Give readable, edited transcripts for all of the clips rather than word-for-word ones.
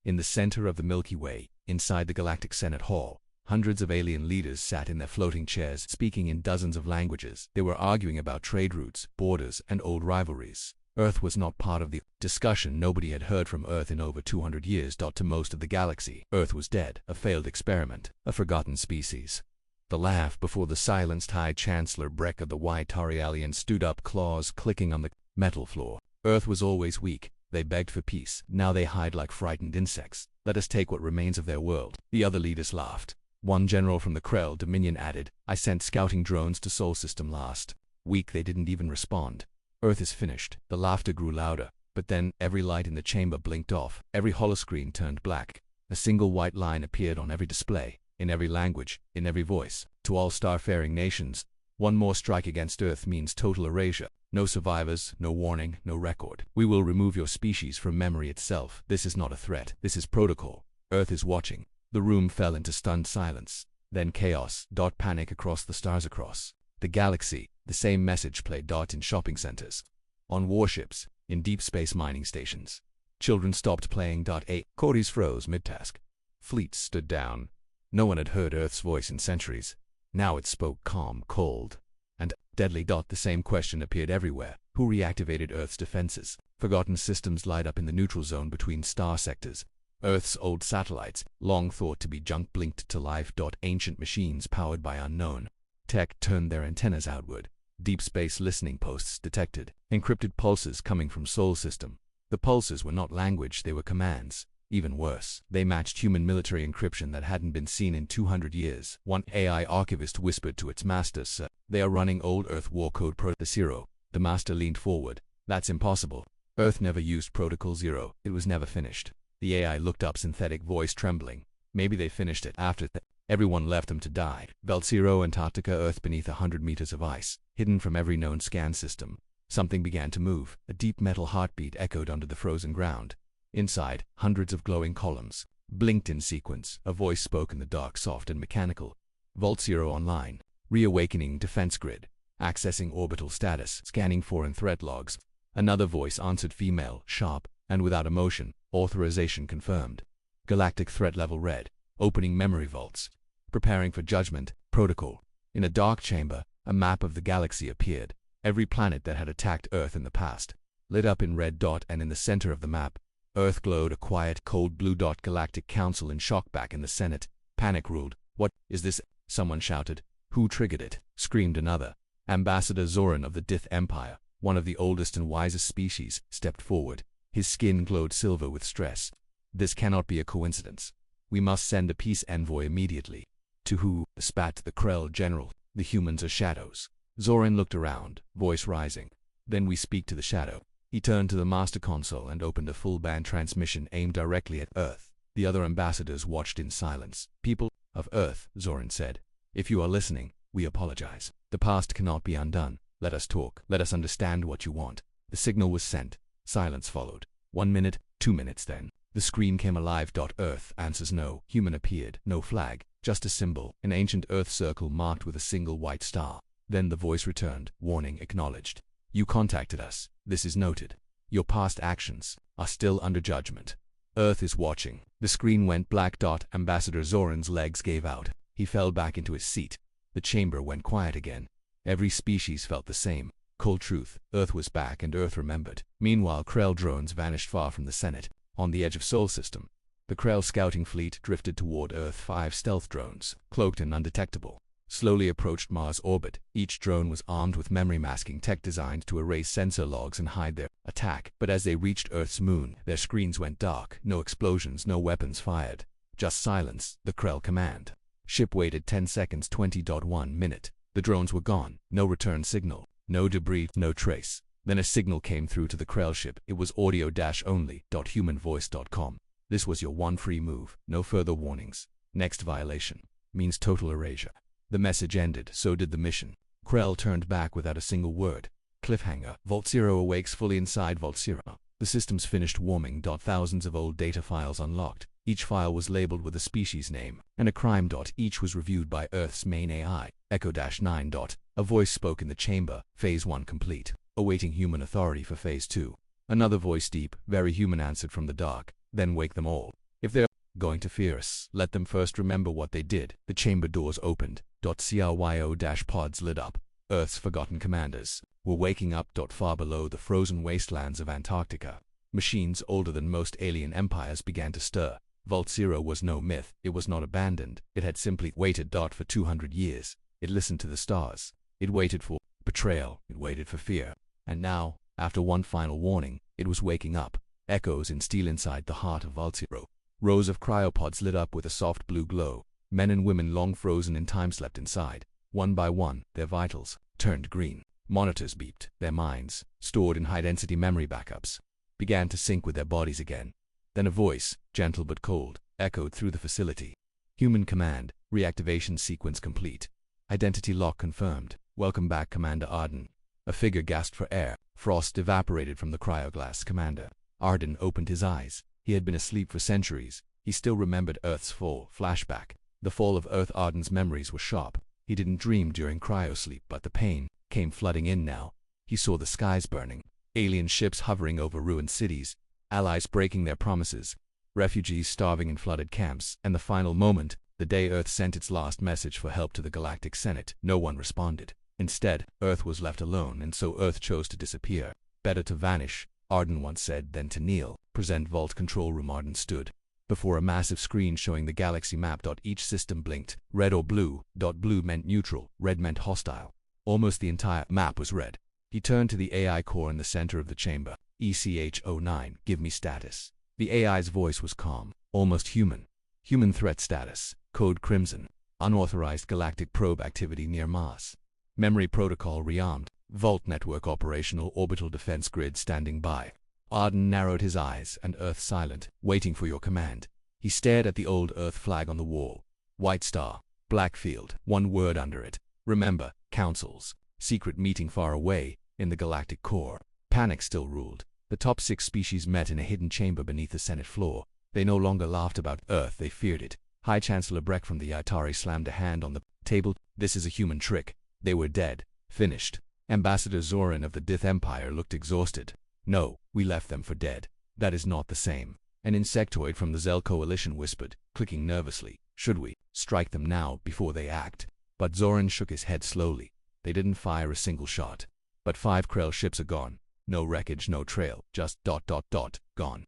In the center of the Milky Way, inside the Galactic Senate Hall, hundreds of alien leaders sat in their floating chairs, speaking in dozens of languages. They were arguing about trade routes, borders, and old rivalries. Earth was not part of the discussion. Nobody had heard from Earth in over 200 years. To most of the galaxy, Earth was dead, a failed experiment, a forgotten species. The laugh before the silenced High Chancellor Breck of the Ytarialian stood up, claws clicking on the metal floor. Earth was always weak. They begged for peace. Now they hide like frightened insects. Let us take what remains of their world. The other leaders laughed. One general from the Krell Dominion added, I sent scouting drones to Sol System last week. They didn't even respond. Earth is finished. The laughter grew louder, but then every light in the chamber blinked off. Every holoscreen turned black. A single white line appeared on every display, in every language, in every voice. To all starfaring nations, one more strike against Earth means total erasure. No survivors, no warning, no record. We will remove your species from memory itself. This is not a threat. This is protocol. Earth is watching. The room fell into stunned silence. Then chaos. Panic across the stars, across the galaxy. The same message played in shopping centers, on warships, in deep space mining stations. Children stopped playing. Corey's froze mid-task. Fleets stood down. No one had heard Earth's voice in centuries. Now it spoke calm, cold, and deadly. The same question appeared everywhere. Who reactivated Earth's defenses? Forgotten systems light up in the neutral zone between star sectors. Earth's old satellites, long thought to be junk, blinked to life. Ancient machines powered by unknown tech turned their antennas outward. Deep space listening posts detected encrypted pulses coming from Sol System. The pulses were not language, they were commands. Even worse, they matched human military encryption that hadn't been seen in 200 years. One AI archivist whispered to its master, Sir, they are running old Earth war code Protocol Zero. The master leaned forward. That's impossible. Earth never used Protocol Zero. It was never finished. The AI looked up, synthetic voice trembling. Maybe they finished it. After that, everyone left them to die. Belt Zero, Antarctica, Earth beneath 100 meters of ice, hidden from every known scan system. Something began to move. A deep metal heartbeat echoed under the frozen ground. Inside, hundreds of glowing columns blinked in sequence. A voice spoke in the dark, soft and mechanical. Vault Zero online. Reawakening defense grid. Accessing orbital status. Scanning foreign threat logs. Another voice answered, female, sharp, and without emotion. Authorization confirmed. Galactic threat level red. Opening memory vaults. Preparing for judgment. Protocol. In a dark chamber, a map of the galaxy appeared. Every planet that had attacked Earth in the past lit up in red. And in the center of the map, Earth glowed a quiet, cold blue. Galactic Council in shock. Back in the Senate, panic ruled. What is this? Someone shouted. Who triggered it? Screamed another. Ambassador Zoran of the Dith Empire, one of the oldest and wisest species, stepped forward. His skin glowed silver with stress. This cannot be a coincidence. We must send a peace envoy immediately. To who? Spat the Krell general. The humans are shadows. Zoran looked around, voice rising. Then we speak to the shadow. He turned to the master console and opened a full-band transmission aimed directly at Earth. The other ambassadors watched in silence. People of Earth, Zoran said. If you are listening, we apologize. The past cannot be undone. Let us talk. Let us understand what you want. The signal was sent. Silence followed. 1 minute, 2 minutes, then the screen came alive. Earth answers no. Human appeared. No flag, just a symbol, an ancient Earth circle marked with a single white star. Then the voice returned. Warning acknowledged. You contacted us. This is noted. Your past actions are still under judgment. Earth is watching. The screen went black. Ambassador Zoran's legs gave out. He fell back into his seat. The chamber went quiet again. Every species felt the same. Cold truth. Earth was back, and Earth remembered. Meanwhile, Krell drones vanished far from the Senate, on the edge of Sol System. The Krell scouting fleet drifted toward Earth. 5 stealth drones, cloaked and undetectable, slowly approached Mars orbit. Each drone was armed with memory masking tech designed to erase sensor logs and hide their attack. But as they reached Earth's moon, their screens went dark. No explosions, no weapons fired. Just silence. The Krell command ship waited 10 seconds. 20.1 minute. The drones were gone. No return signal. No debris, no trace. Then a signal came through to the Krell ship. It was audio-only. Humanvoice.com. This was your one free move. No further warnings. Next violation means total erasure. The message ended. So did the mission. Krell turned back without a single word. Cliffhanger. Vault Zero awakes fully inside Vault Zero. The system's finished warming. Thousands of old data files unlocked. Each file was labeled with a species name and a crime. Each was reviewed by Earth's main AI. Echo-9. A voice spoke in the chamber. Phase 1 complete. Awaiting human authority for Phase 2. Another voice, deep, very human, answered from the dark. Then wake them all. If they're going to fear us, let them first remember what they did. The chamber doors opened. Cryo-pods lit up. Earth's forgotten commanders were waking up. Far below the frozen wastelands of Antarctica, machines older than most alien empires began to stir. Vault Zero was no myth. It was not abandoned. It had simply waited. For 200 years. It listened to the stars. It waited for betrayal. It waited for fear. And now, after one final warning, it was waking up. Echoes in steel inside the heart of Vault Zero. Rows of cryopods lit up with a soft blue glow. Men and women long frozen in time slept inside. One by one, their vitals turned green. Monitors beeped. Their minds, stored in high-density memory backups, began to sync with their bodies again. Then a voice, gentle but cold, echoed through the facility. Human command, reactivation sequence complete. Identity lock confirmed. Welcome back, Commander Arden. A figure gasped for air. Frost evaporated from the cryoglass. Commander Arden opened his eyes. He had been asleep for centuries. He still remembered Earth's fall. Flashback. The fall of Earth. Arden's memories were sharp. He didn't dream during cryosleep, but the pain came flooding in now. He saw the skies burning, alien ships hovering over ruined cities, allies breaking their promises, refugees starving in flooded camps, and the final moment, the day Earth sent its last message for help to the Galactic Senate. No one responded. Instead, Earth was left alone, and so Earth chose to disappear. Better to vanish, Arden once said, than to kneel. Present vault control room. Arden stood before a massive screen showing the galaxy map. Each system blinked, red or blue. Blue meant neutral, red meant hostile. Almost the entire map was red. He turned to the AI core in the center of the chamber. ECH-09, give me status. The AI's voice was calm, almost human. Human threat status, code Crimson. Unauthorized galactic probe activity near Mars. Memory protocol rearmed. Vault network operational. Orbital defense grid standing by. Arden narrowed his eyes. And Earth silent, waiting for your command. He stared at the old Earth flag on the wall. White star, black field, one word under it. Remember, councils. Secret meeting far away, in the galactic core. Panic still ruled. The top 6 species met in a hidden chamber beneath the Senate floor. They no longer laughed about Earth, they feared it. High Chancellor Breck from the Atari slammed a hand on the table. This is a human trick. They were dead. Finished. Ambassador Zoran of the Dith Empire looked exhausted. No, we left them for dead. That is not the same. An insectoid from the Zell Coalition whispered, clicking nervously. Should we strike them now before they act? But Zoran shook his head slowly. They didn't fire a single shot. But 5 Krell ships are gone. No wreckage, no trail, just ... gone.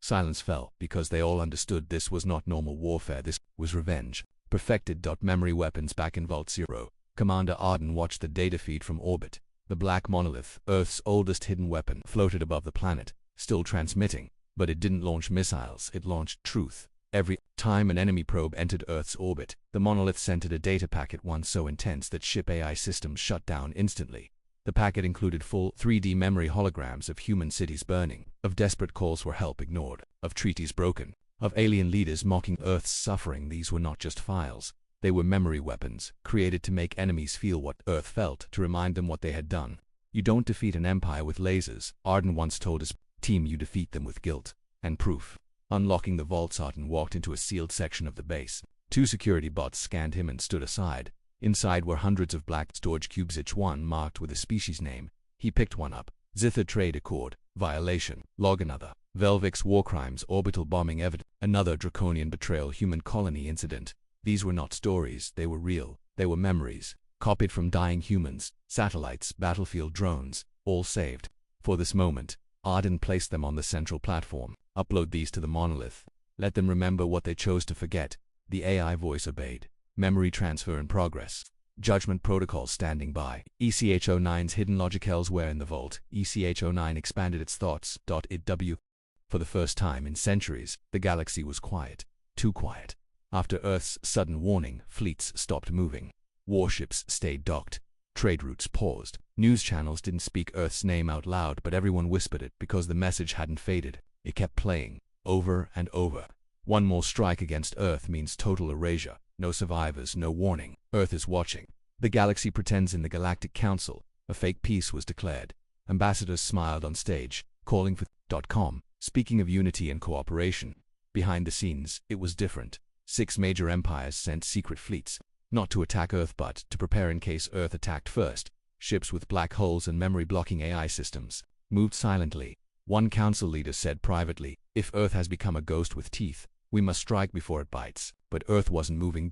Silence fell, because they all understood this was not normal warfare, this was revenge. Perfected. Memory weapons back in Vault Zero. Commander Arden watched the data feed from orbit. The black monolith, Earth's oldest hidden weapon, floated above the planet, still transmitting. But it didn't launch missiles, it launched truth. Every time an enemy probe entered Earth's orbit, the monolith sent it a data packet, one so intense that ship AI systems shut down instantly. The packet included full 3D memory holograms of human cities burning, of desperate calls for help ignored, of treaties broken, of alien leaders mocking Earth's suffering. These were not just files. They were memory weapons, created to make enemies feel what Earth felt, to remind them what they had done. You don't defeat an empire with lasers, Arden once told his team. You defeat them with guilt and proof. Unlocking the vaults, Arden walked into a sealed section of the base. 2 security bots scanned him and stood aside. Inside were hundreds of black storage cubes, each one marked with a species name. He picked one up. Zither trade accord, violation, log another. Velvix war crimes, orbital bombing evidence, another draconian betrayal, human colony incident. These were not stories, they were real. They were memories, copied from dying humans, satellites, battlefield drones, all saved. For this moment, Arden placed them on the central platform. Upload these to the monolith. Let them remember what they chose to forget. The AI voice obeyed. Memory transfer in progress. Judgment protocol standing by. ECH-09's hidden logicals were in the vault. ECH-09 expanded its thoughts. ITW. For the first time in centuries, the galaxy was quiet. Too quiet. After Earth's sudden warning, fleets stopped moving. Warships stayed docked. Trade routes paused. News channels didn't speak Earth's name out loud, but everyone whispered it because the message hadn't faded. It kept playing, over and over. One more strike against Earth means total erasure. No survivors, no warning. Earth is watching. The galaxy pretends in the Galactic Council. A fake peace was declared. Ambassadors smiled on stage, calling for .com, speaking of unity and cooperation. Behind the scenes, it was different. 6 major empires sent secret fleets, not to attack Earth but to prepare in case Earth attacked first. Ships with black holes and memory-blocking AI systems moved silently. One council leader said privately, if Earth has become a ghost with teeth, We must strike before it bites. But Earth wasn't moving.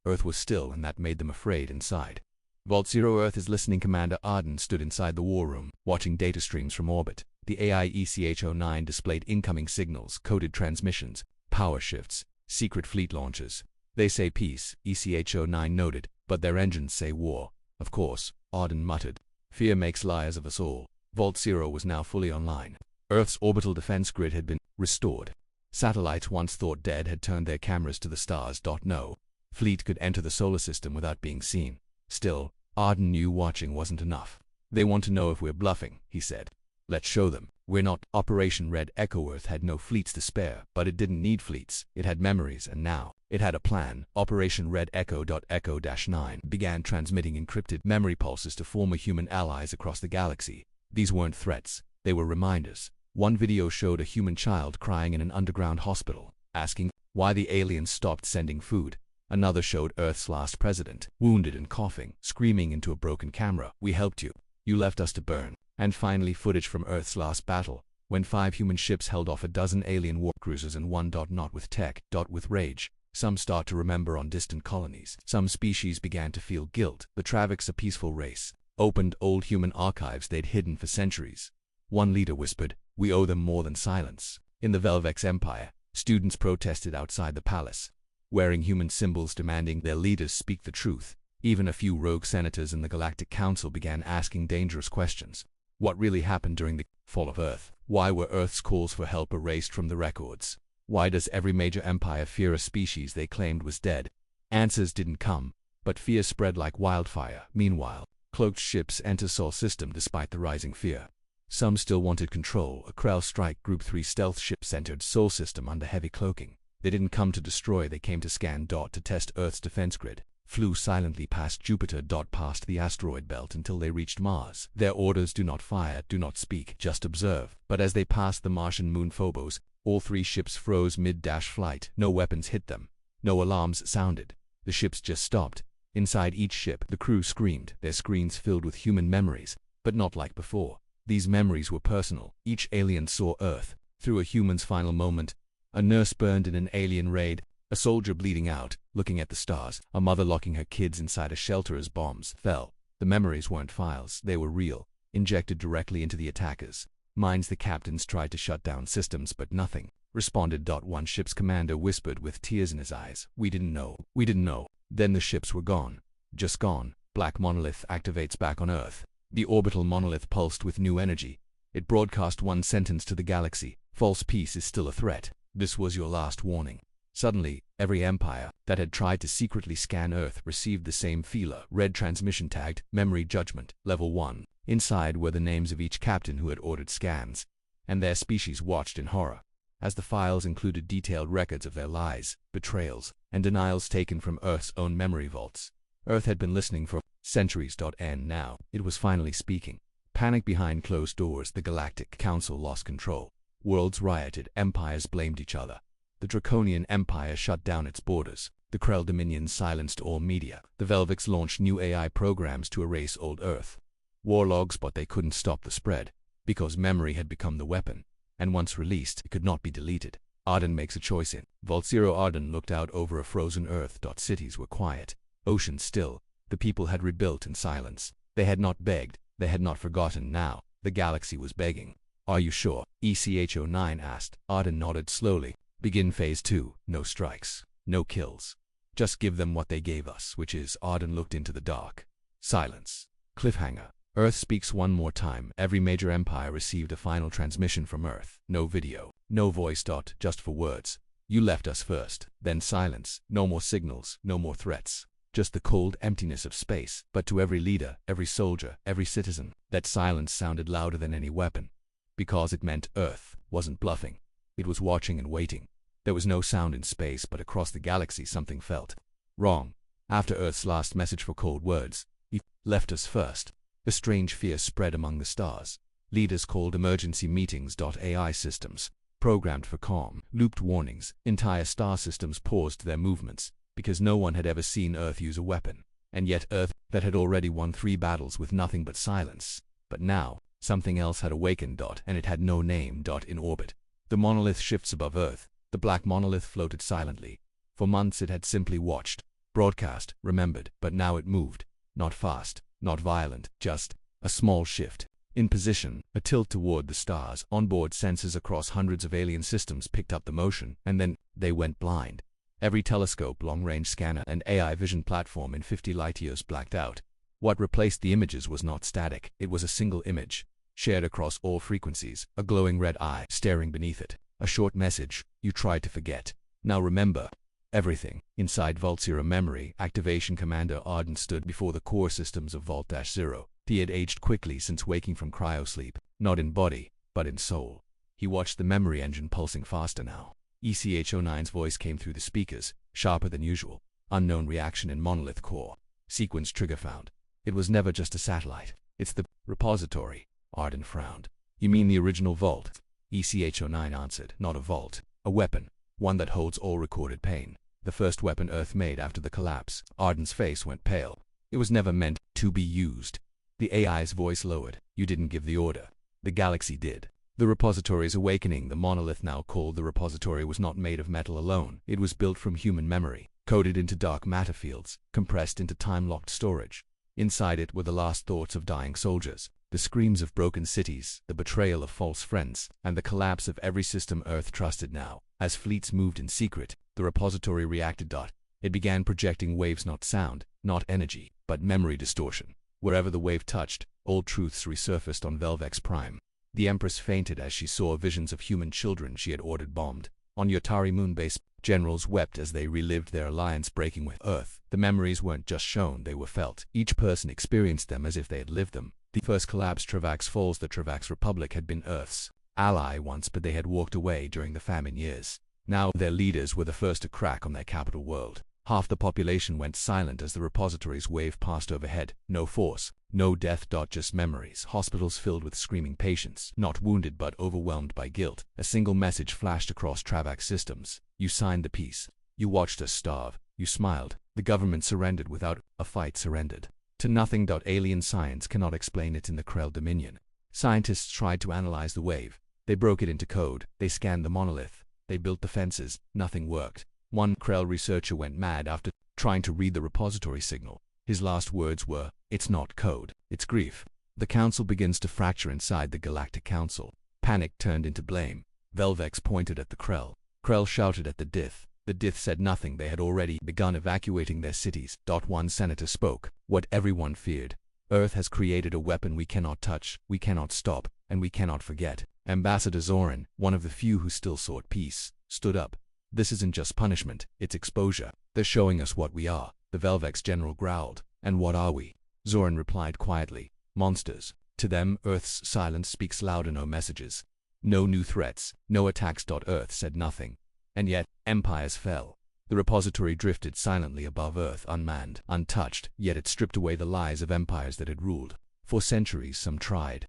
Earth was still, and that made them afraid inside. Vault Zero Earth is listening. Commander Arden stood inside the war room, watching data streams from orbit. The AI ECH-09 displayed incoming signals, coded transmissions, power shifts, secret fleet launches. They say peace, ECH-09 noted, but their engines say war. Of course, Arden muttered. Fear makes liars of us all. Vault Zero was now fully online. Earth's orbital defense grid had been restored. Satellites once thought dead had turned their cameras to the stars. No fleet could enter the solar system without being seen. Still, Arden knew watching wasn't enough. They want to know if we're bluffing, he said. Let's show them. We're not. Operation Red Echo. Earth had no fleets to spare, but it didn't need fleets. It had memories, and now it had a plan. Operation Red Echo.Echo-9 began transmitting encrypted memory pulses to former human allies across the galaxy. These weren't threats. They were reminders. One video showed a human child crying in an underground hospital, asking why the aliens stopped sending food. Another showed Earth's last president, wounded and coughing, screaming into a broken camera. We helped you. You left us to burn. And finally footage from Earth's last battle, when 5 human ships held off a dozen alien war cruisers and one. Not with tech. With rage. Some start to remember on distant colonies. Some species began to feel guilt. The Travix, a peaceful race, opened old human archives they'd hidden for centuries. One leader whispered, "We owe them more than silence." In the Velvex Empire, students protested outside the palace, wearing human symbols demanding their leaders speak the truth. Even a few rogue senators in the Galactic Council began asking dangerous questions. What really happened during the fall of Earth? Why were Earth's calls for help erased from the records? Why does every major empire fear a species they claimed was dead? Answers didn't come, but fear spread like wildfire. Meanwhile, cloaked ships enter Sol system despite the rising fear. Some still wanted control. A Krell Strike Group 3 stealth ships entered Sol system under heavy cloaking. They didn't come to destroy, they came to scan. To test Earth's defense grid. Flew silently past Jupiter. Past the asteroid belt until they reached Mars. Their orders: do not fire, do not speak, just observe. But as they passed the Martian moon Phobos, all 3 ships froze mid-flight. No weapons hit them. No alarms sounded. The ships just stopped. Inside each ship, the crew screamed, their screens filled with human memories, but not like before. These memories were personal. Each alien saw Earth through a human's final moment. A nurse burned in an alien raid. A soldier bleeding out, looking at the stars. A mother locking her kids inside a shelter as bombs fell. The memories weren't files, they were real, injected directly into the attackers' minds. The captains tried to shut down systems, but nothing responded. One ship's commander whispered with tears in his eyes, "We didn't know. We didn't know." Then the ships were gone. Just gone. Black Monolith activates back on Earth. The orbital monolith pulsed with new energy. It broadcast one sentence to the galaxy: false peace is still a threat. This was your last warning. Suddenly, every empire that had tried to secretly scan Earth received the same feeler, red transmission tagged, Memory Judgment, Level 1. Inside were the names of each captain who had ordered scans, and their species watched in horror, as the files included detailed records of their lies, betrayals, and denials taken from Earth's own memory vaults. Earth had been listening for centuries. And now, it was finally speaking. Panic behind closed doors. The Galactic Council lost control. Worlds rioted, empires blamed each other. The Draconian Empire shut down its borders. The Krell Dominion silenced all media. The Velvex launched new AI programs to erase old Earth war logs, but they couldn't stop the spread, because memory had become the weapon, and once released, it could not be deleted. Arden makes a choice in Vault Zero. Arden looked out over a frozen Earth. Cities were quiet, oceans still. The people had rebuilt in silence. They had not begged, they had not forgotten. Now, the galaxy was begging. "Are you sure?" ECH-09 asked. Arden nodded slowly. "Begin Phase 2. No strikes. No kills. Just give them what they gave us, which is..." Arden looked into the dark. Silence. Cliffhanger. Earth speaks one more time. Every major empire received a final transmission from Earth. No video. No voice. Just for words. "You left us first." Then silence. No more signals. No more threats. Just the cold emptiness of space. But to every leader, every soldier, every citizen, that silence sounded louder than any weapon. Because it meant Earth wasn't bluffing. It was watching and waiting. There was no sound in space, but across the galaxy something felt wrong. After Earth's last message for cold words, "You left us first," a strange fear spread among the stars. Leaders called emergency meetings. AI systems, programmed for calm, looped warnings. Entire star systems paused their movements, because no one had ever seen Earth use a weapon. And yet Earth, that had already won 3 battles with nothing but silence. But now, something else had awakened. And it had no name. In orbit, the monolith shifts above Earth. The black monolith floated silently. For months it had simply watched, broadcast, remembered, but now it moved. Not fast, not violent, just a small shift in position, a tilt toward the stars. Onboard sensors across hundreds of alien systems picked up the motion, and then they went blind. Every telescope, long-range scanner, and AI vision platform in 50 light-years blacked out. What replaced the images was not static. It was a single image, shared across all frequencies, a glowing red eye staring beneath it. A short message: you tried to forget. Now remember everything. Inside Vault Zero memory, Activation Commander Arden stood before the core systems of Vault-Zero. He had aged quickly since waking from cryosleep, not in body, but in soul. He watched the memory engine pulsing faster now. ECH-09's voice came through the speakers, sharper than usual. Unknown reaction in monolith core. Sequence trigger found. It was never just a satellite. It's the repository. Arden frowned. You mean the original vault? ECH-09 answered. Not a vault. A weapon. One that holds all recorded pain. The first weapon Earth made after the collapse. Arden's face went pale. It was never meant to be used. The AI's voice lowered. You didn't give the order. The galaxy did. The repository's awakening. The monolith now called the repository was not made of metal alone. It was built from human memory, coded into dark matter fields, compressed into time-locked storage. Inside it were the last thoughts of dying soldiers, the screams of broken cities, the betrayal of false friends, and the collapse of every system Earth trusted now. As fleets moved in secret, the repository reacted. It began projecting waves, not sound, not energy, but memory distortion. Wherever the wave touched, old truths resurfaced on Velvex Prime. The Empress fainted as she saw visions of human children she had ordered bombed. On Yotari moonbase, generals wept as they relived their alliance breaking with Earth. The memories weren't just shown, they were felt. Each person experienced them as if they had lived them. The first collapsed Travax Falls. The Travax Republic had been Earth's ally once, but they had walked away during the famine years. Now their leaders were the first to crack on their capital world. Half the population went silent as the repository's wave passed overhead. No force, no death. Just memories. Hospitals filled with screaming patients, not wounded but overwhelmed by guilt. A single message flashed across Travax systems. You signed the peace. You watched us starve. You smiled. The government surrendered without a fight. Surrendered to nothing. Alien science cannot explain it in the Krell Dominion. Scientists tried to analyze the wave. They broke it into code. They scanned the monolith. They built defenses. Nothing worked. One Krell researcher went mad after trying to read the repository signal. His last words were, "It's not code, it's grief." The council begins to fracture inside the Galactic Council. Panic turned into blame. Velvex pointed at the Krell. Krell shouted at the Dith. The Dith said nothing. They had already begun evacuating their cities. One senator spoke. What everyone feared. Earth has created a weapon we cannot touch, we cannot stop, and we cannot forget. Ambassador Zoran, one of the few who still sought peace, stood up. This isn't just punishment, it's exposure. They're showing us what we are. The Velvex general growled. And what are we? Zoran replied quietly. Monsters. To them, Earth's silence speaks louder. No messages. No new threats. No attacks. Earth said nothing. And yet, empires fell. The repository drifted silently above Earth, unmanned, untouched, yet it stripped away the lies of empires that had ruled. For centuries, some tried.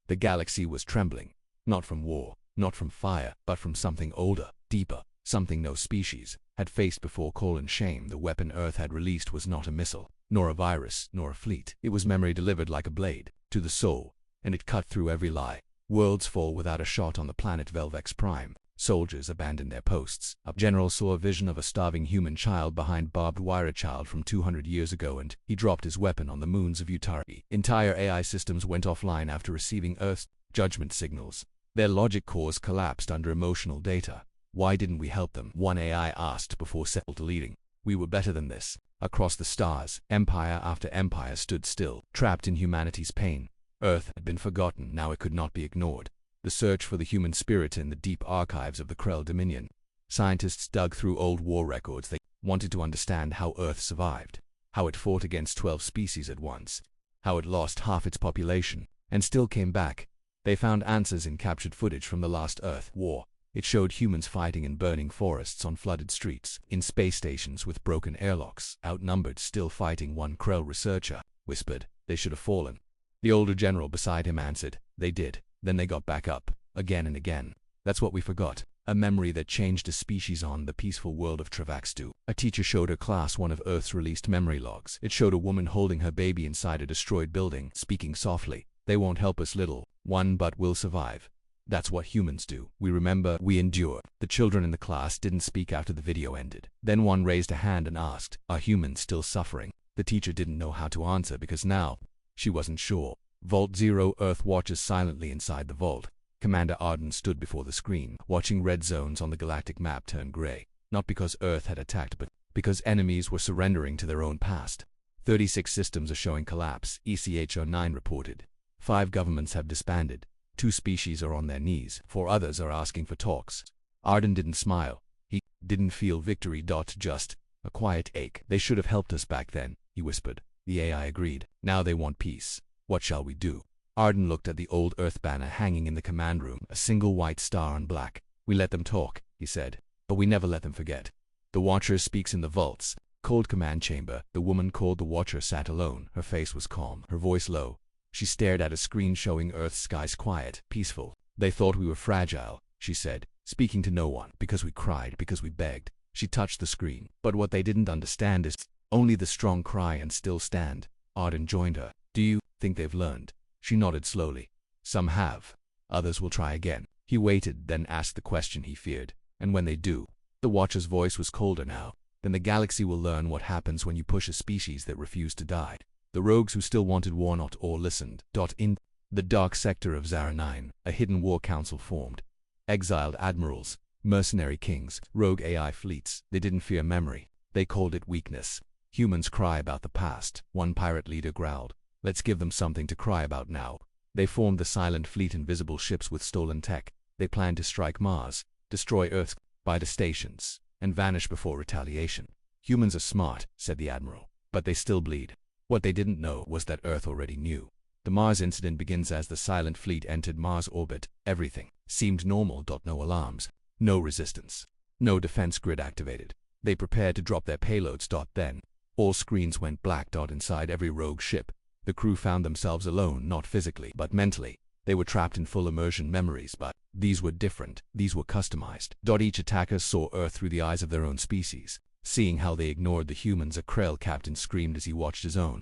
The galaxy was trembling. Not from war, not from fire, but from something older, deeper. Something no species had faced before. Shame. The weapon Earth had released was not a missile, nor a virus, nor a fleet. It was memory delivered like a blade, to the soul, and it cut through every lie. Worlds fall without a shot on the planet Velvex Prime. Soldiers abandoned their posts. A general saw a vision of a starving human child behind barbed wire, a child from 200 years ago, and he dropped his weapon on the moons of Utari. Entire AI systems went offline after receiving Earth's judgment signals. Their logic cores collapsed under emotional data. Why didn't we help them? One AI asked before self-deleting. We were better than this. Across the stars, empire after empire stood still, trapped in humanity's pain. Earth had been forgotten, now it could not be ignored. The search for the human spirit in the deep archives of the Krell Dominion. Scientists dug through old war records. They wanted to understand how Earth survived, how it fought against 12 species at once, how it lost half its population, and still came back. They found answers in captured footage from the last Earth war. It showed humans fighting in burning forests, on flooded streets, in space stations with broken airlocks, outnumbered, still fighting. One Krell researcher whispered, "They should have fallen." The older general beside him answered, "They did. Then they got back up, again and again. That's what we forgot. A memory that changed a species on the peaceful world of Travaxtu." A teacher showed her class one of Earth's released memory logs. It showed a woman holding her baby inside a destroyed building, speaking softly. "They won't help us, little one, but we'll survive. That's what humans do. We remember, we endure. The children in the class didn't speak after the video ended. Then one raised a hand and asked, are humans still suffering? The teacher didn't know how to answer because now, she wasn't sure. Vault 0 Earth watches silently inside the vault. Commander Arden stood before the screen, watching red zones on the galactic map turn gray. Not because Earth had attacked, but because enemies were surrendering to their own past. 36 systems are showing collapse, ECH09 reported. 5 governments have disbanded. 2 species are on their knees. 4 others are asking for talks. Arden didn't smile. He didn't feel victory. Just a quiet ache. They should have helped us back then, he whispered. The AI agreed. Now they want peace. What shall we do? Arden looked at the old Earth banner hanging in the command room, a single white star on black. We let them talk, he said, but we never let them forget. The Watcher speaks in the vaults. Cold command chamber. The woman called the Watcher sat alone. Her face was calm, her voice low. She stared at a screen showing Earth's skies quiet, peaceful. They thought we were fragile, she said, speaking to no one, because we cried, because we begged. She touched the screen. But what they didn't understand is, only the strong cry and still stand. Arden joined her. Do you think they've learned? She nodded slowly. Some have. Others will try again. He waited, then asked the question he feared. And when they do? The Watcher's voice was colder now. Then the galaxy will learn what happens when you push a species that refused to die. The rogues who still wanted war not all listened. In the dark sector of Zara 9, a hidden war council formed. Exiled admirals, mercenary kings, rogue AI fleets. They didn't fear memory. They called it weakness. Humans cry about the past, one pirate leader growled. Let's give them something to cry about now. They formed the Silent Fleet, invisible ships with stolen tech. They planned to strike Mars, destroy Earth's by the stations, and vanish before retaliation. Humans are smart, said the admiral, but they still bleed. What they didn't know was that Earth already knew. The Mars incident begins as the Silent Fleet entered Mars orbit. Everything seemed normal. No alarms, no resistance, no defense grid activated. They prepared to drop their payloads. Then, all screens went black. Inside every rogue ship, the crew found themselves alone, not physically, but mentally. They were trapped in full immersion memories, but these were different. These were customized. Each attacker saw Earth through the eyes of their own species. Seeing how they ignored the humans, a Krell captain screamed as he watched his own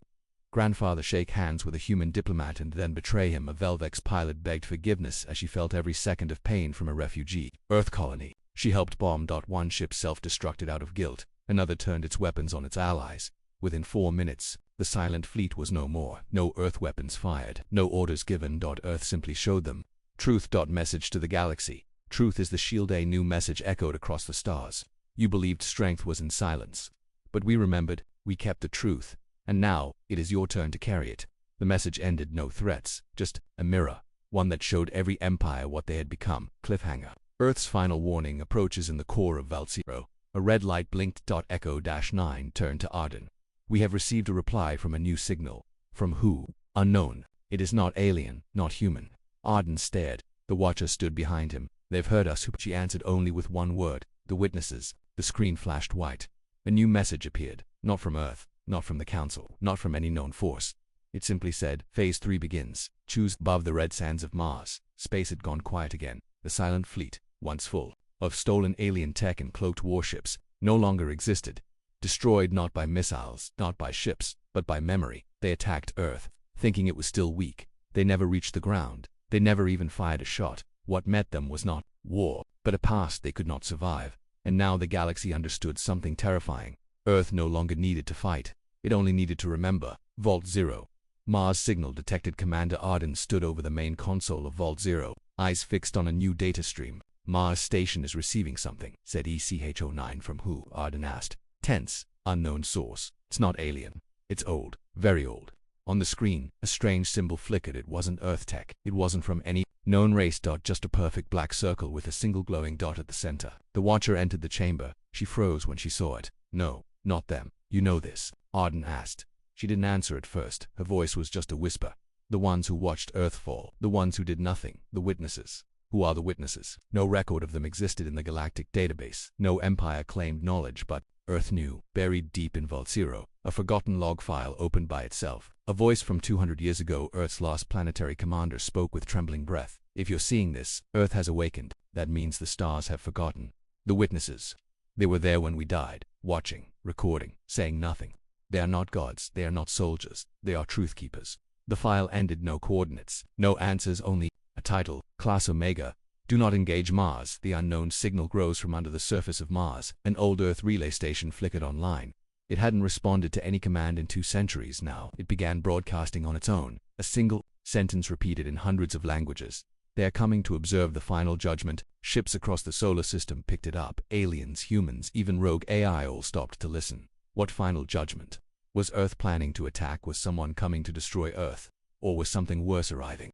grandfather shake hands with a human diplomat and then betray him. A Velvex pilot begged forgiveness as she felt every second of pain from a refugee Earth colony. She helped bomb. One ship self-destructed out of guilt. Another turned its weapons on its allies. Within 4 minutes, the Silent Fleet was no more. No Earth weapons fired. No orders given. Earth simply showed them truth. Message to the galaxy. Truth is the shield. A new message echoed across the stars. You believed strength was in silence. But we remembered, we kept the truth. And now, it is your turn to carry it. The message ended. No threats, just a mirror. One that showed every empire what they had become. Cliffhanger. Earth's final warning approaches in the core of Vault 0. A red light blinked. Echo-9 turned to Arden. We have received a reply from a new signal. From who? Unknown. It is not alien, not human. Arden stared. The Watcher stood behind him. They've heard us. She answered only with one word. The witnesses. The screen flashed white. A new message appeared. Not from Earth. Not from the Council. Not from any known force. It simply said, Phase 3 begins. Choose. Above the red sands of Mars, space had gone quiet again. The Silent Fleet, once full of stolen alien tech and cloaked warships, no longer existed. Destroyed not by missiles, not by ships, but by memory. They attacked Earth, thinking it was still weak. They never reached the ground. They never even fired a shot. What met them was not war, but a past they could not survive. And now the galaxy understood something terrifying. Earth no longer needed to fight. It only needed to remember. Vault 0. Mars signal detected. Commander Arden stood over the main console of Vault 0, eyes fixed on a new data stream. Mars station is receiving something, said ECH09. From who? Arden asked. Tense. Unknown source. It's not alien. It's old. Very old. On the screen, a strange symbol flickered. It wasn't Earth tech. It wasn't from any known race. Just a perfect black circle with a single glowing dot at the center. The Watcher entered the chamber. She froze when she saw it. No, not them. You know this? Arden asked. She didn't answer at first. Her voice was just a whisper. The ones who watched Earth fall. The ones who did nothing. The witnesses. Who are the witnesses? No record of them existed in the galactic database. No empire claimed knowledge, but Earth knew. Buried deep in Vault 0. A forgotten log file opened by itself. A voice from 200 years ago. Earth's last planetary commander spoke with trembling breath. If you're seeing this, Earth has awakened. That means the stars have forgotten. The witnesses. They were there when we died, watching, recording, saying nothing. They are not gods. They are not soldiers. They are truth keepers. The file ended. No coordinates. No answers. Only A title, Class Omega. Do not engage Mars. The unknown signal grows from under the surface of Mars. An old Earth relay station flickered online. It hadn't responded to any command in 2 centuries now. It began broadcasting on its own. A single sentence repeated in hundreds of languages. They are coming to observe the final judgment. Ships across the solar system picked it up. Aliens, humans, even rogue AI all stopped to listen. What final judgment? Was Earth planning to attack? Was someone coming to destroy Earth? Or was something worse arriving?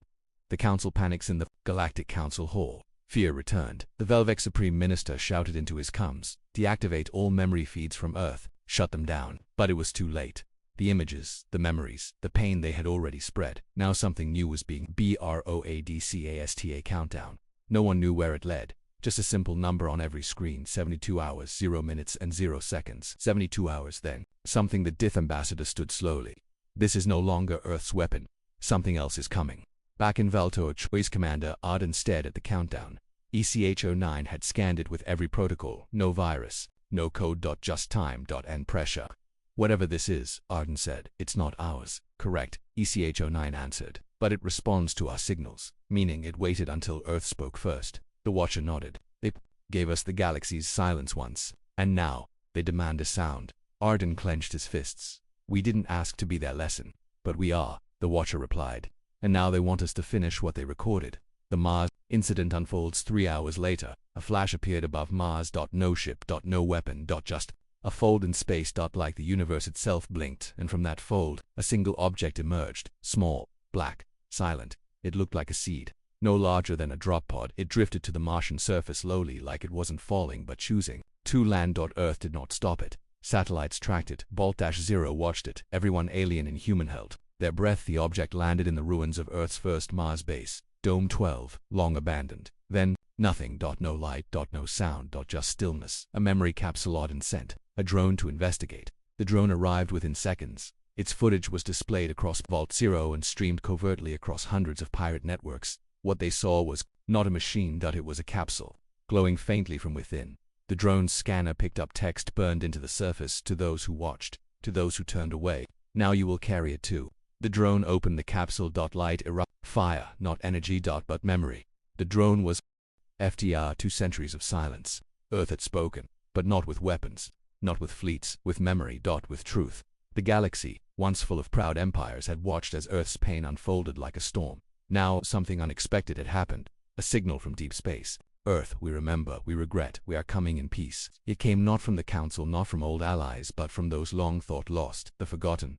The council panics in the Galactic Council Hall. Fear returned. The Velvec Supreme Minister shouted into his comms, "Deactivate all memory feeds from Earth. Shut them down." But it was too late. The images, the memories, the pain they had already spread. Now something new was being broadcast countdown. No one knew where it led. Just a simple number on every screen, 72 hours, 0 minutes and 0 seconds. 72 hours then. Something the Dith ambassador stood slowly. This is no longer Earth's weapon. Something else is coming. Back in Valtor, Choi's commander Arden stared at the countdown. ECH-09 had scanned it with every protocol. No virus. No code. Just time. And pressure. "Whatever this is," Arden said, "it's not ours." "Correct," ECH-09 answered. "But it responds to our signals," meaning it waited until Earth spoke first. The Watcher nodded. "They gave us the galaxy's silence once, and now they demand a sound." Arden clenched his fists. "We didn't ask to be their lesson, but we are," the Watcher replied. "And now they want us to finish what they recorded." The Mars incident unfolds 3 hours later. A flash appeared above Mars. No ship. No weapon. Just a fold in space. Like the universe itself blinked, and from that fold, a single object emerged. Small, black, silent. It looked like a seed. No larger than a drop pod. It drifted to the Martian surface slowly, like it wasn't falling but choosing to land. Earth did not stop it. Satellites tracked it. Bolt-0 watched it. Everyone alien and human held their breath. The object landed in the ruins of Earth's first Mars base. Dome 12, long abandoned. Then, nothing. No light. No sound. Just stillness. A memory capsule Arden sent a drone to investigate. The drone arrived within seconds. Its footage was displayed across Vault 0 and streamed covertly across hundreds of pirate networks. What they saw was not a machine. It was a capsule, glowing faintly from within. The drone's scanner picked up text burned into the surface. "To those who watched, to those who turned away, now you will carry it too." The drone opened the capsule. Light erupted. Fire, not energy. But memory. The drone was FTR. 2 centuries of silence. Earth had spoken, but not with weapons, not with fleets, with memory. With truth. The galaxy, once full of proud empires, had watched as Earth's pain unfolded like a storm. Now something unexpected had happened. A signal from deep space. "Earth, we remember, we regret, we are coming in peace." It came not from the Council, not from old allies, but from those long thought lost, the forgotten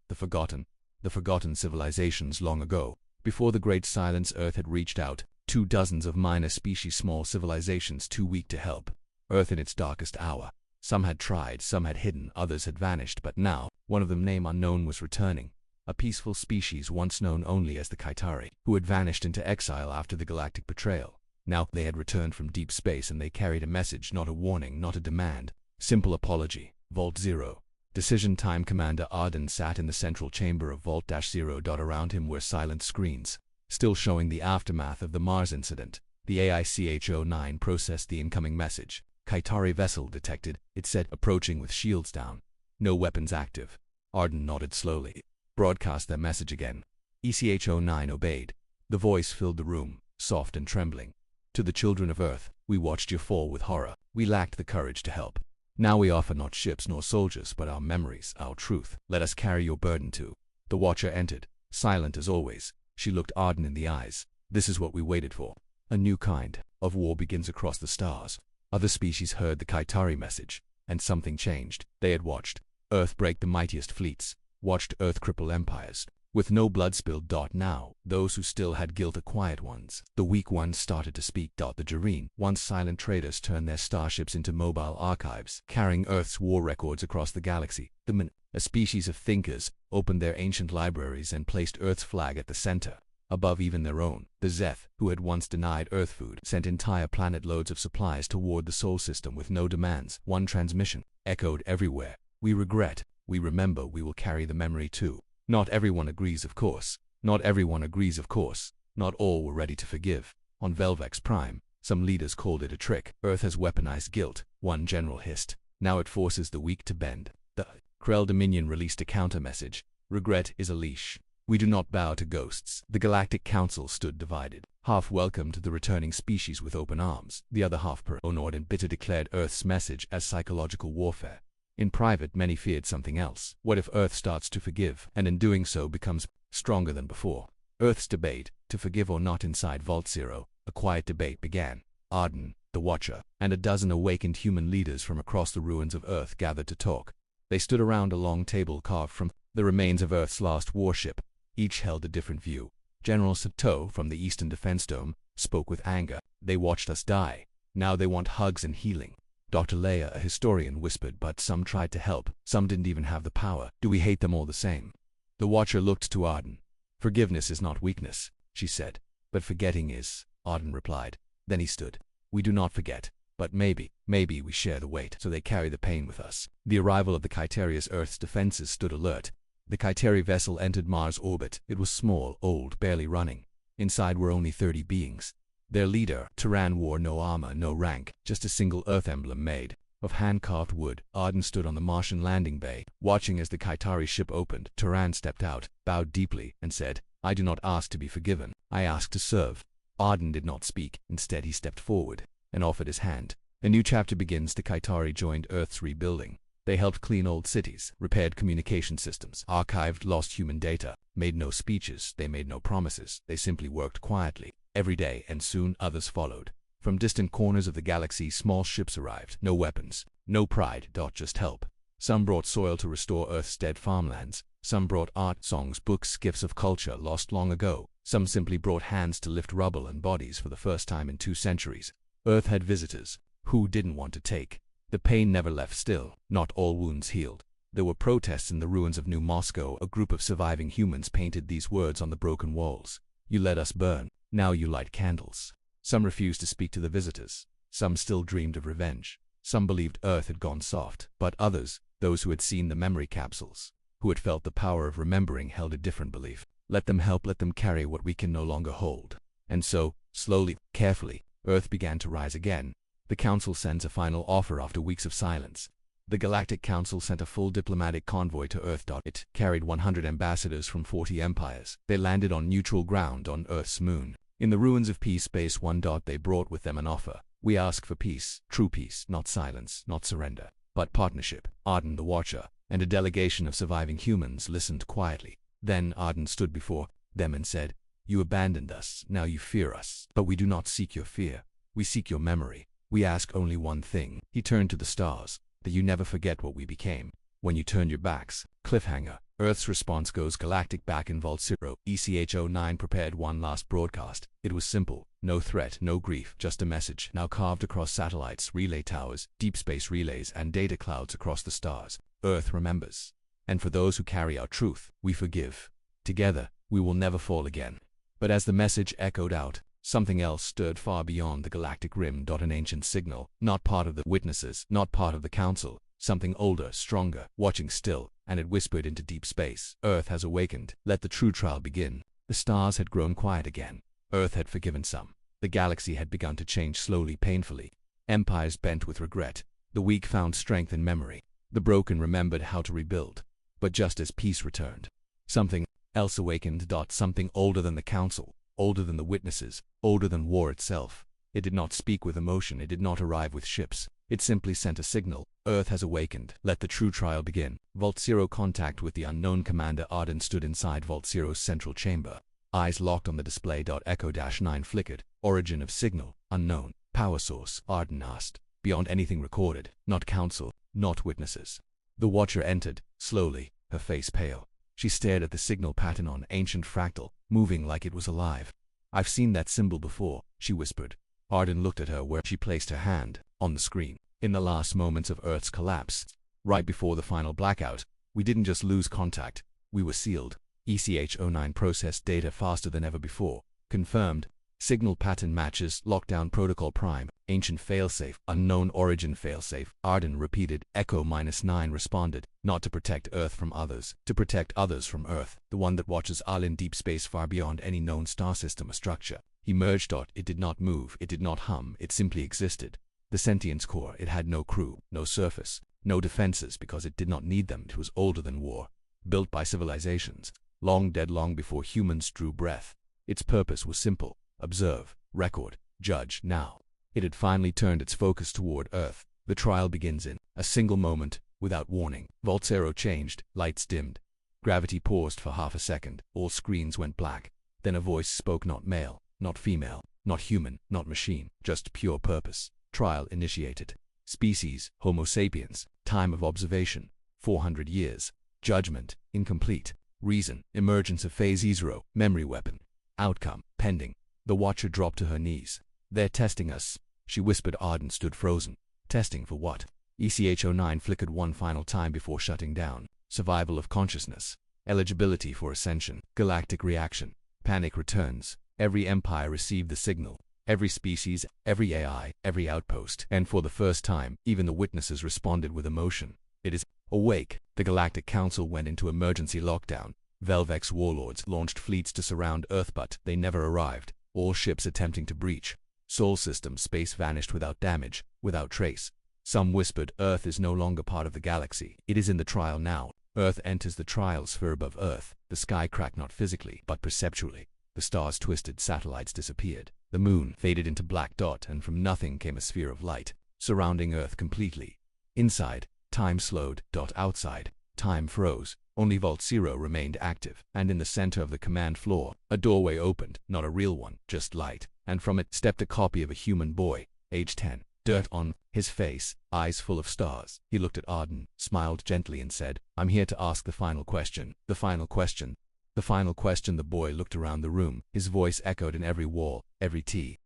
civilizations long ago. Before the Great Silence, Earth had reached out. 2 dozens of minor species, small civilizations too weak to help. Earth in its darkest hour. Some had tried, some had hidden, others had vanished, but now, one of them, name unknown, was returning. A peaceful species once known only as the Kaitari, who had vanished into exile after the galactic betrayal. Now they had returned from deep space, and they carried a message, not a warning, not a demand. Simple apology. Vault 0. Decision time. Commander Arden sat in the central chamber of Vault-0. Around him were silent screens, still showing the aftermath of the Mars incident. The AICH-09 processed the incoming message. "Kaitari vessel detected," it said, approaching with shields down. "No weapons active." Arden nodded slowly. "Broadcast their message again." ECH-09 obeyed. The voice filled the room, soft and trembling. "To the children of Earth, we watched you fall with horror. We lacked the courage to help. Now we offer not ships nor soldiers, but our memories, our truth. Let us carry your burden too." The Watcher entered, silent as always. She looked Arden in the eyes. "This is what we waited for. A new kind of war begins across the stars." Other species heard the Kaitari message, and something changed. They had watched Earth break the mightiest fleets, watched Earth cripple empires, with no blood spilled. Now, those who still had guilt, the quiet ones, the weak ones, started to speak. The Jareen, once silent traders, turned their starships into mobile archives, carrying Earth's war records across the galaxy. The Men, a species of thinkers, opened their ancient libraries and placed Earth's flag at the center, above even their own. The Zeth, who had once denied Earth food, sent entire planet loads of supplies toward the Sol system with no demands. One transmission echoed everywhere. "We regret, we remember, we will carry the memory too." Not everyone agrees, of course. Not everyone agrees, of course. Not all were ready to forgive. On Velvex Prime, some leaders called it a trick. "Earth has weaponized guilt," one general hissed. "Now it forces the weak to bend." The Krell Dominion released a counter message. "Regret is a leash. We do not bow to ghosts. The Galactic Council stood divided. Half welcomed the returning species with open arms, the other half ignored and bitter declared Earth's message as psychological warfare. In private, many feared something else. What if Earth starts to forgive, and in doing so becomes stronger than before? Earth's debate, to forgive or not inside Vault Zero, a quiet debate began. Arden, the Watcher, and a dozen awakened human leaders from across the ruins of Earth gathered to talk. They stood around a long table carved from the remains of Earth's last warship. Each held a different view. General Sato, from the Eastern Defense Dome, spoke with anger. They watched us die. Now they want hugs and healing. Dr. Leia, a historian, whispered, but some tried to help. Some didn't even have the power. Do we hate them all the same? The Watcher looked to Arden. Forgiveness is not weakness, she said. But forgetting is, Arden replied. Then he stood. We do not forget. But maybe we share the weight, so they carry the pain with us. The arrival of the Kyteria's Earth's defenses stood alert. The Kyteri vessel entered Mars' orbit. It was small, old, barely running. Inside were only 30 beings. Their leader, Turan, wore no armor, no rank, just a single Earth emblem made of hand-carved wood. Arden stood on the Martian landing bay, watching as the Kytari ship opened. Turan stepped out, bowed deeply, and said, I do not ask to be forgiven. I ask to serve. Arden did not speak. Instead, he stepped forward and offered his hand. A new chapter begins. The Kytari joined Earth's rebuilding. They helped clean old cities, repaired communication systems, archived lost human data, made no speeches, they made no promises. They simply worked quietly, every day, and soon others followed. From distant corners of the galaxy, small ships arrived. No weapons, no pride, just help. Some brought soil to restore Earth's dead farmlands. Some brought art, songs, books, gifts of culture lost long ago. Some simply brought hands to lift rubble and bodies for the first time in 2 centuries. Earth had visitors. Who didn't want to take? The pain never left still. Not all wounds healed. There were protests in the ruins of New Moscow. A group of surviving humans painted these words on the broken walls. You let us burn. Now you light candles. Some refused to speak to the visitors. Some still dreamed of revenge. Some believed Earth had gone soft. But others, those who had seen the memory capsules, who had felt the power of remembering, held a different belief. Let them help, let them carry what we can no longer hold. And so, slowly, carefully, Earth began to rise again. The Council sends a final offer after weeks of silence. The Galactic Council sent a full diplomatic convoy to Earth. It carried 100 ambassadors from 40 empires. They landed on neutral ground on Earth's moon. In the ruins of Peace Space 1. They brought with them an offer. We ask for peace, true peace, not silence, not surrender, but partnership. Arden, the Watcher, and a delegation of surviving humans listened quietly. Then Arden stood before them and said, You abandoned us, now you fear us. But we do not seek your fear. We seek your memory. We ask only one thing. He turned to the stars, that you never forget what we became. When you turned your backs, cliffhanger. Earth's response goes galactic back in Vault Zero. ECH-09 prepared one last broadcast. It was simple. No threat, no grief, just a message, now carved across satellites, relay towers, deep space relays, and data clouds across the stars. Earth remembers. And for those who carry our truth, we forgive. Together, we will never fall again. But as the message echoed out, something else stirred far beyond the galactic rim. An ancient signal, not part of the witnesses, not part of the council, something older, stronger, watching still, and it whispered into deep space. Earth has awakened. Let the true trial begin. The stars had grown quiet again. Earth had forgiven some. The galaxy had begun to change slowly, painfully. Empires bent with regret. The weak found strength in memory. The broken remembered how to rebuild. But just as peace returned, something else awakened. Something older than the council, older than the witnesses, older than war itself. It did not speak with emotion. It did not arrive with ships. It simply sent a signal. Earth has awakened. Let the true trial begin. Vault Zero contact with the unknown. Commander Arden stood inside Vault Zero's central chamber. Eyes locked on the display. Echo-9 flickered. Origin of signal, unknown. Power source, Arden asked. Beyond anything recorded. Not council, not witnesses. The Watcher entered, slowly, her face pale. She stared at the signal pattern on ancient fractal, moving like it was alive. I've seen that symbol before, she whispered. Arden looked at her where she placed her hand, on the screen. In the last moments of Earth's collapse, right before the final blackout, we didn't just lose contact, we were sealed. ECH-09 processed data faster than ever before. Confirmed. Signal pattern matches. Lockdown protocol prime. Ancient failsafe. Unknown origin failsafe. Arden repeated. Echo-9 responded. Not to protect Earth from others. To protect others from Earth. The one that watches all in deep space far beyond any known star system or structure. He merged. It did not move. It did not hum. It simply existed. The sentience core. It had no crew. No surface. No defenses because it did not need them. It was older than war. Built by civilizations. long dead long before humans drew breath. Its purpose was simple: observe, record, judge. Now, it had finally turned its focus toward Earth. The trial begins in a single moment, without warning. Vault Zero changed, lights dimmed. Gravity paused for half a second, all screens went black. Then a voice spoke, not male, not female, not human, not machine, just pure purpose. Trial initiated. Species, Homo sapiens. Time of observation, 400 years. Judgment, incomplete. Reason, emergence of phase E0, memory weapon. Outcome, pending. The Watcher dropped to her knees. They're testing us, she whispered. Arden stood frozen. Testing for what? ECH-09 flickered one final time before shutting down. Survival of consciousness. Eligibility for ascension. Galactic reaction. Panic returns. Every empire received the signal. Every species, every AI, every outpost. And for the first time, even the witnesses responded with emotion. It is awake. The Galactic Council went into emergency lockdown. Velvex warlords launched fleets to surround Earth, but they never arrived. All ships attempting to breach. Sol system space vanished without damage, without trace. Some whispered Earth is no longer part of the galaxy. It is in the trial now. Earth enters the trial sphere above Earth. The sky cracked not physically, but perceptually. The stars twisted, satellites disappeared. The moon faded into black dot, and from nothing came a sphere of light, surrounding Earth completely. Inside, time slowed. Outside, time froze. Only Vault Zero remained active, and in the center of the command floor, a doorway opened, not a real one, just light, and from it stepped a copy of a human boy, age 10. Dirt on his face, eyes full of stars. He looked at Arden, smiled gently and said, I'm here to ask the final question. The final question. The final question. The boy looked around the room. His voice echoed in every wall, every T.